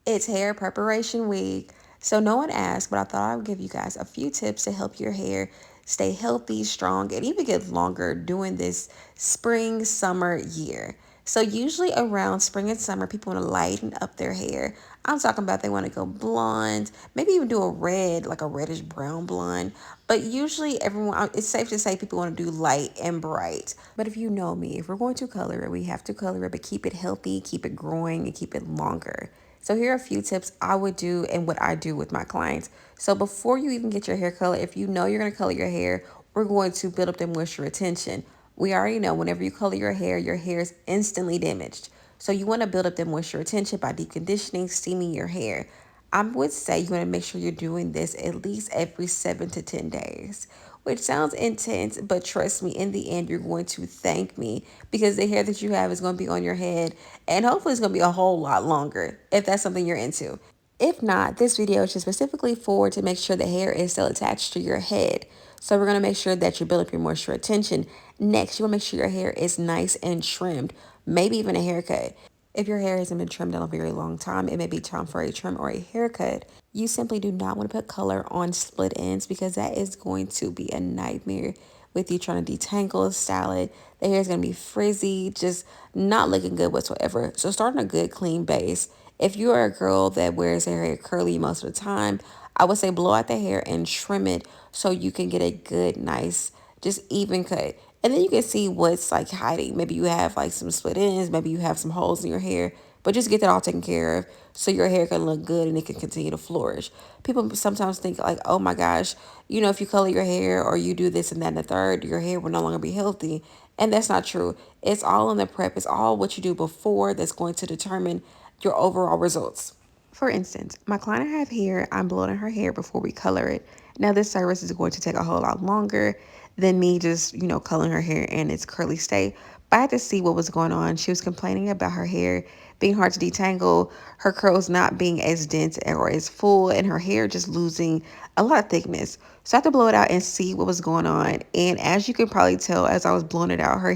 It's hair preparation week. So no one asked, but I thought I would give you guys a few tips to help your hair stay healthy, strong, and even get longer during this spring, summer year. So usually around spring and summer, people want to lighten up their hair. I'm talking about they want to go blonde, maybe even do a red, like a reddish brown blonde. But usually everyone, it's safe to say people want to do light and bright. But if you know me, if we're going to color it, we have to color it, but keep it healthy, keep it growing, and keep it longer. So here are a few tips I would do and what I do with my clients. So before you even get your hair color, if you know you're going to color your hair, we're going to build up the moisture retention. We already know whenever you color your hair is instantly damaged. So you want to build up the moisture retention by deep conditioning, steaming your hair. I would say you want to make sure you're doing this at least every 7 to 10 days, which sounds intense, but trust me, in the end, you're going to thank me because the hair that you have is going to be on your head and hopefully it's going to be a whole lot longer if that's something you're into. If not, this video is just specifically for to make sure the hair is still attached to your head. So we're going to make sure that you build up your moisture retention. Next, you want to make sure your hair is nice and trimmed, maybe even a haircut. If your hair hasn't been trimmed in a very long time, it may be time for a trim or a haircut. You simply do not want to put color on split ends because that is going to be a nightmare with you trying to detangle, style it. The hair is going to be frizzy, just not looking good whatsoever. So start on a good clean base. If you are a girl that wears her hair curly most of the time, I would say blow out the hair and trim it so you can get a good, nice, just even cut. And then you can see what's like hiding. Maybe you have like some split ends, maybe you have some holes in your hair, but just get that all taken care of so your hair can look good and it can continue to flourish. People sometimes think like, oh my gosh, if you color your hair or you do this and that and the third, your hair will no longer be healthy. And that's not true. It's all in the prep. It's all what you do before that's going to determine your overall results. For instance, my client I have here, I'm blowing her hair before we color it. Now this service is going to take a whole lot longer than me just, coloring her hair in its curly state. But I had to see what was going on. She was complaining about her hair being hard to detangle, her curls not being as dense or as full, and her hair just losing a lot of thickness. So I had to blow it out and see what was going on. And as you can probably tell, as I was blowing it out, her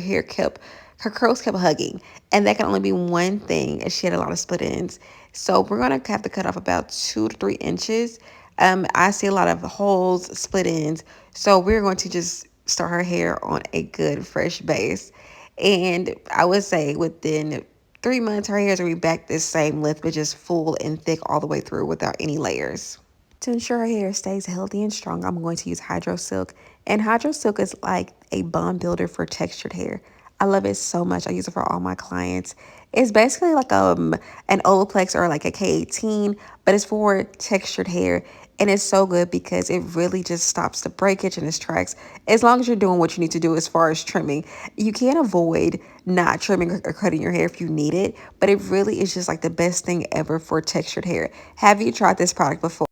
curls kept hugging. And that can only be one thing, as she had a lot of split ends. So we're going to have to cut off about 2 to 3 inches. I see a lot of holes, split ends. So we're going to just start her hair on a good, fresh base. And I would say within 3 months, her hair is going to be back this same length, but just full and thick all the way through without any layers. To ensure her hair stays healthy and strong, I'm going to use Hydro Silk. And Hydro Silk is like a bond builder for textured hair. I love it so much. I use it for all my clients. It's basically like an Olaplex or like a K18, but it's for textured hair. And it's so good because it really just stops the breakage in its tracks. As long as you're doing what you need to do as far as trimming, you can't avoid not trimming or cutting your hair if you need it. But it really is just like the best thing ever for textured hair. Have you tried this product before?